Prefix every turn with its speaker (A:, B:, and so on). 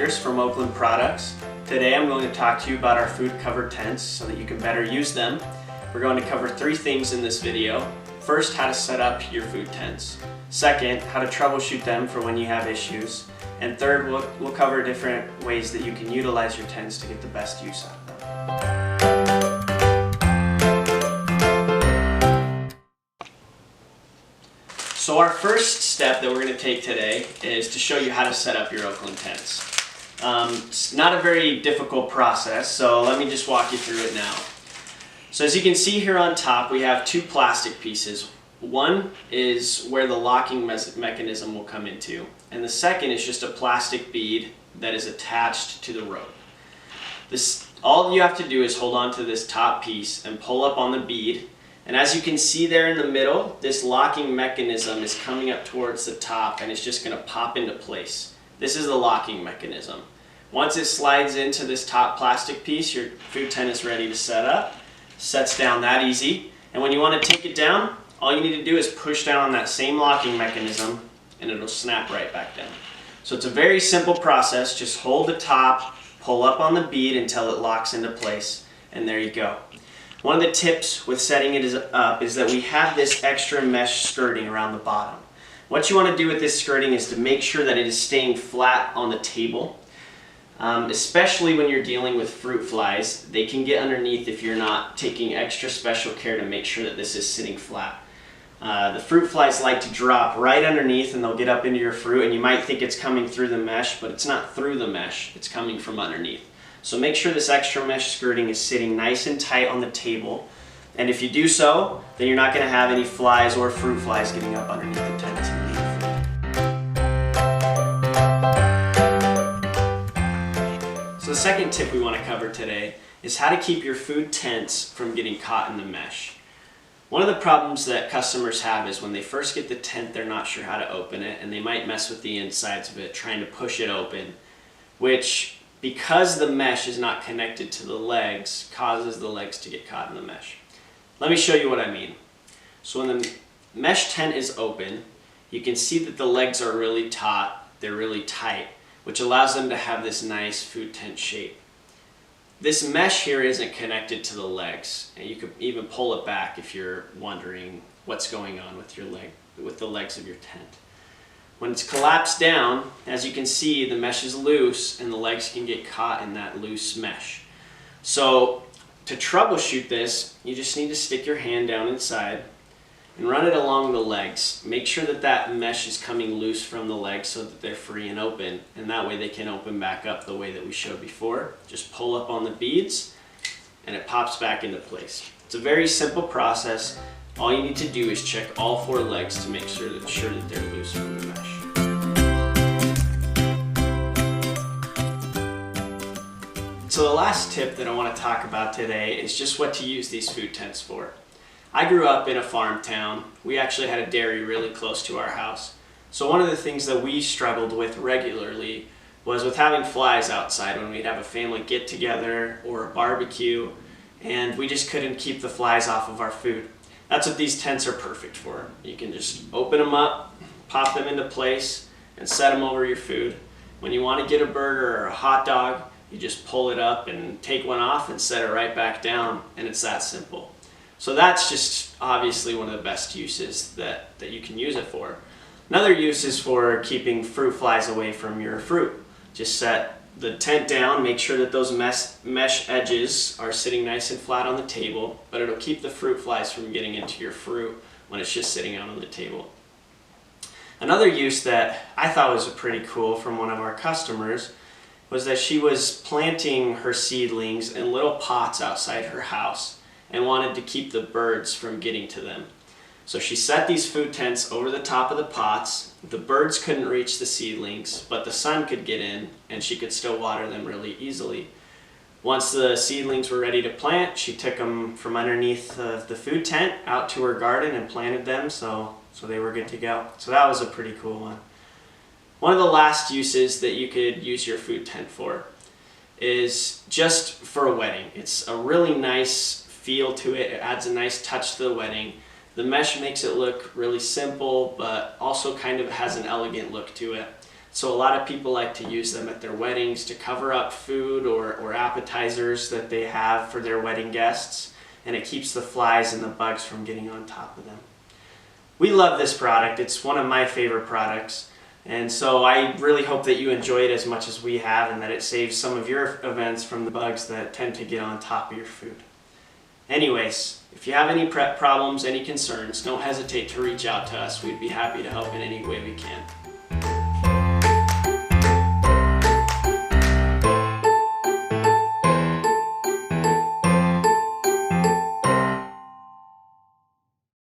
A: Anders from Oaklyn Products. Today I'm going to talk to you about our food covered tents so that you can better use them. We're going to cover three things in this video. First, how to set up your food tents. Second, how to troubleshoot them for when you have issues. And third, we'll cover different ways that you can utilize your tents to get the best use out of them. So our first step that we're going to take today is to show you how to set up your Oaklyn tents. It's not a very difficult process, so let me just walk you through it now. So as you can see here on top, we have two plastic pieces. One is where the locking mechanism will come into, and the second is just a plastic bead that is attached to the rope. All you have to do is hold on to this top piece and pull up on the bead. And as you can see there in the middle, this locking mechanism is coming up towards the top and it's just going to pop into place. This is the locking mechanism. Once it slides into this top plastic piece, your food tent is ready to set up. Sets down that easy. And when you want to take it down, all you need to do is push down on that same locking mechanism and it'll snap right back down. So it's a very simple process. Just hold the top, pull up on the bead until it locks into place, and there you go. One of the tips with setting it up is that we have this extra mesh skirting around the bottom. What you want to do with this skirting is to make sure that it is staying flat on the table. Especially when you're dealing with fruit flies, they can get underneath if you're not taking extra special care to make sure that this is sitting flat. The fruit flies like to drop right underneath and they'll get up into your fruit, and you might think it's coming through the mesh, but it's not through the mesh, it's coming from underneath. So make sure this extra mesh skirting is sitting nice and tight on the table, and if you do so, then you're not going to have any flies or fruit flies getting up underneath the tent and eating fruit. So the second tip we want to cover today is how to keep your food tents from getting caught in the mesh. One of the problems that customers have is when they first get the tent, they're not sure how to open it, and they might mess with the insides of it trying to push it open, which, because the mesh is not connected to the legs, causes the legs to get caught in the mesh. Let me show you what I mean. So when the mesh tent is open, you can see that the legs are really taut, they're really tight, which allows them to have this nice food tent shape. This mesh here isn't connected to the legs, and you could even pull it back if you're wondering what's going on with the legs of your tent. When it's collapsed down, as you can see, the mesh is loose and the legs can get caught in that loose mesh. So to troubleshoot this, you just need to stick your hand down inside and run it along the legs. Make sure that that mesh is coming loose from the legs so that they're free and open, and that way they can open back up the way that we showed before. Just pull up on the beads and it pops back into place. It's a very simple process. All you need to do is check all four legs to make sure that they're loose from the mesh. So the last tip that I want to talk about today is just what to use these food tents for. I grew up in a farm town. We actually had a dairy really close to our house. So one of the things that we struggled with regularly was with having flies outside when we'd have a family get together or a barbecue, and we just couldn't keep the flies off of our food. That's what these tents are perfect for. You can just open them up, pop them into place, and set them over your food. When you want to get a burger or a hot dog, you just pull it up and take one off and set it right back down, and it's that simple. So that's just obviously one of the best uses that you can use it for. Another use is for keeping fruit flies away from your fruit. Just set the tent down, make sure that those mesh edges are sitting nice and flat on the table, but it'll keep the fruit flies from getting into your fruit when it's just sitting out on the table. Another use that I thought was pretty cool from one of our customers was that she was planting her seedlings in little pots outside her house and wanted to keep the birds from getting to them. So she set these food tents over the top of the pots. The birds couldn't reach the seedlings, but the sun could get in and she could still water them really easily. Once the seedlings were ready to plant, she took them from underneath the food tent out to her garden and planted them so they were good to go. So that was a pretty cool one. One of the last uses that you could use your food tent for is just for a wedding. It's a really nice feel to it. It adds a nice touch to the wedding. The mesh makes it look really simple, but also kind of has an elegant look to it. So a lot of people like to use them at their weddings to cover up food or appetizers that they have for their wedding guests, and it keeps the flies and the bugs from getting on top of them. We love this product. It's one of my favorite products, and so I really hope that you enjoy it as much as we have and that it saves some of your events from the bugs that tend to get on top of your food. Anyways, if you have any prep problems, any concerns, don't hesitate to reach out to us. We'd be happy to help in any way we can.